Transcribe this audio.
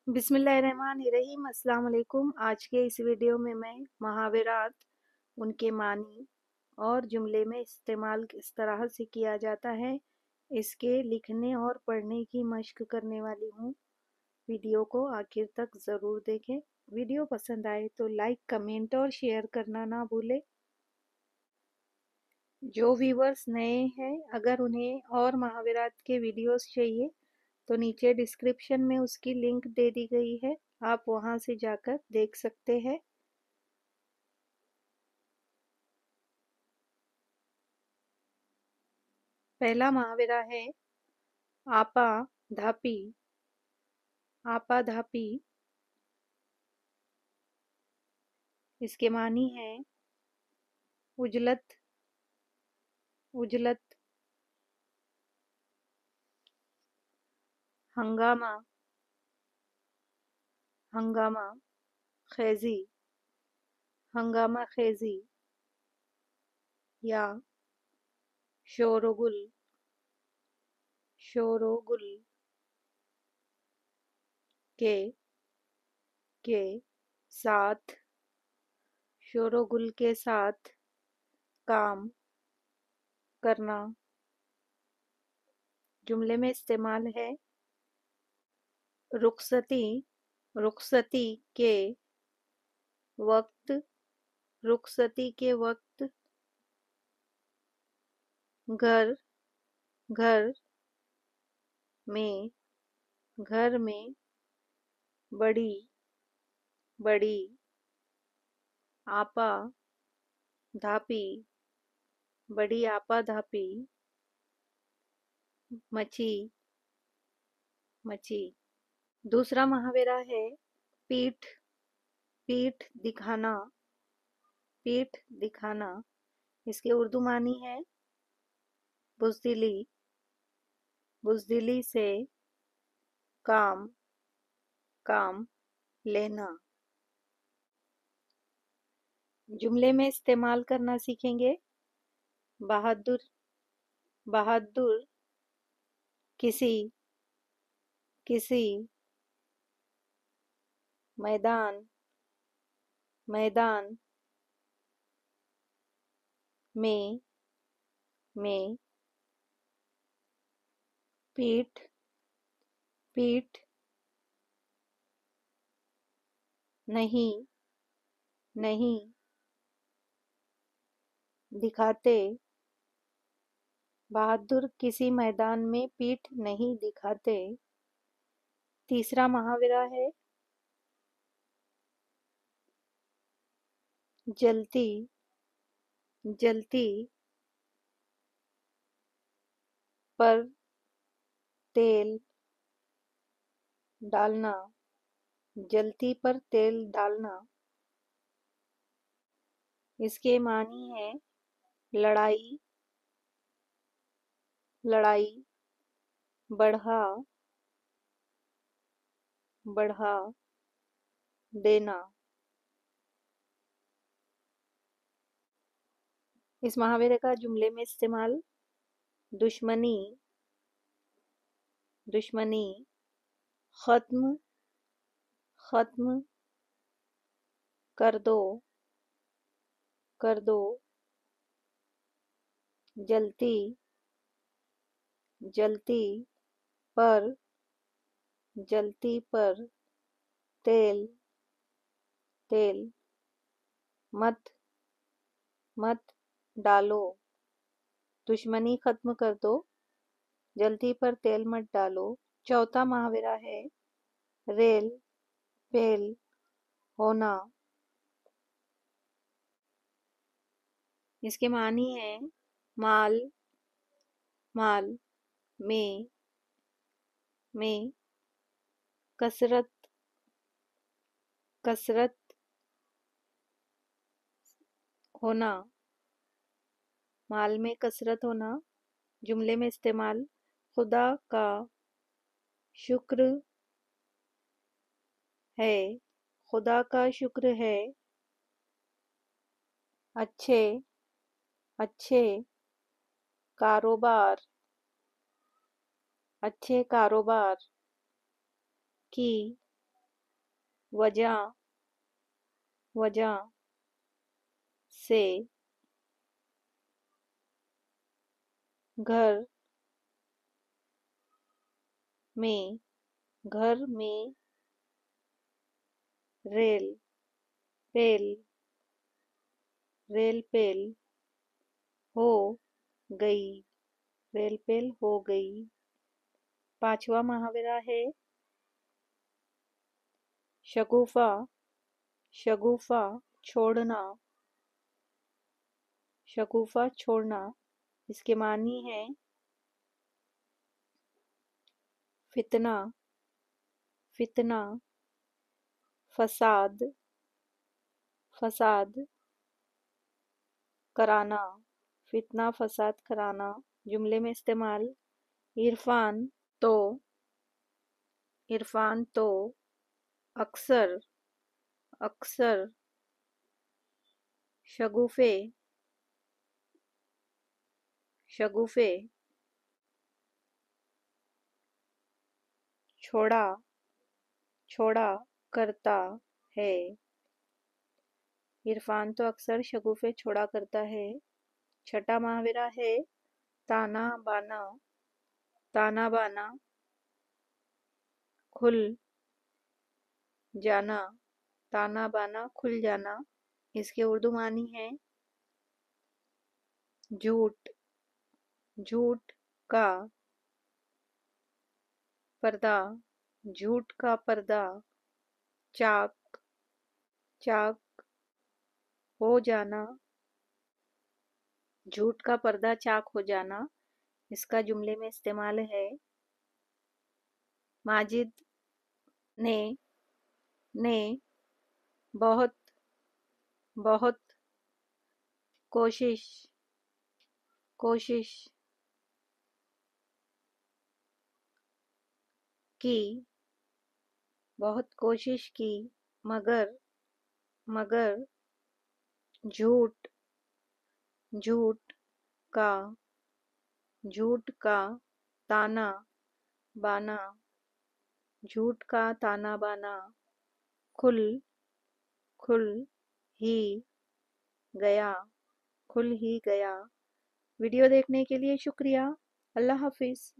बिस्मिल्लाहिर्रहमानिर्रहीम। अस्सलाम वालेकुम। आज के इस वीडियो में मैं मुहावरात, उनके मानी और जुमले में इस्तेमाल किस तरह से किया जाता है इसके लिखने और पढ़ने की मश्क करने वाली हूँ। वीडियो को आखिर तक ज़रूर देखें। वीडियो पसंद आए तो लाइक, कमेंट और शेयर करना ना भूलें। जो व्यूवर्स नए हैं, अगर उन्हें और मुहावरात के वीडियोस चाहिए तो नीचे डिस्क्रिप्शन में उसकी लिंक दे दी गई है, आप वहां से जाकर देख सकते हैं। पहला मुहावरा है आपा धापी। आपा धापी, इसके मानी है उजलत। उजलत, हंगामा। हंगामा खेजी। हंगामा खेजी या शोरगुल। शोरगुल के साथ। शोरगुल के साथ काम करना। जुमले में इस्तेमाल है रुखसती। रुखसती के वक्त। रुखसती के वक्त घर। घर में। घर में बड़ी। बड़ी आपा धापी। बड़ी आपा धापी मची। मची। दूसरा मुहावरा है पीठ। पीठ दिखाना। पीठ दिखाना, इसके उर्दू मानी है बुज़दिली। बुज़दिली से काम। काम लेना। जुमले में इस्तेमाल करना सीखेंगे बहादुर। बहादुर किसी। किसी मैदान। मैदान में। में पीठ। पीठ नहीं। नहीं दिखाते। बहादुर किसी मैदान में पीठ नहीं दिखाते। तीसरा मुहावरा है जलती। जलती पर तेल डालना। जलती पर तेल डालना, इसके मानी है लड़ाई। लड़ाई बढ़ा। बढ़ा देना। इस मुहावरे का जुमले में इस्तेमाल दुश्मनी। दुश्मनी खत्म। खत्म कर दो। कर दो जलती। जलती पर। जलती पर तेल। तेल मत। मत डालो। दुश्मनी खत्म कर दो, जलती पर तेल मत डालो। चौथा मुहावरा है रेल फेल होना। इसके मानी है माल। माल में। में कसरत। कसरत होना। माल में कसरत होना, जुमले में इस्तेमाल खुदा का शुक्र है। खुदा का शुक्र है अच्छे। अच्छे कारोबार। अच्छे कारोबार की वजह वजह से, घर में रेल पेल हो गई, रेल पेल हो गई। पांचवा मुहावरा है शगुफा छोड़ना, शगुफा छोड़ना। इसके मानी है फितना फसाद कराना, फितना फसाद कराना। जुमले में इस्तेमाल इरफान तो अक्सर शगुफे छोड़ा करता है। इरफान तो अक्सर शगुफे छोड़ा करता है। छठा मुहावरा है ताना बाना खुल जाना, ताना बाना खुल जाना। इसके उर्दू मानी है झूठ का पर्दा चाक हो जाना, झूठ का पर्दा चाक हो जाना। इसका जुमले में इस्तेमाल है माजिद ने बहुत कोशिश की मगर झूठ का ताना बाना खुल ही गया। वीडियो देखने के लिए शुक्रिया। अल्लाह हाफिज।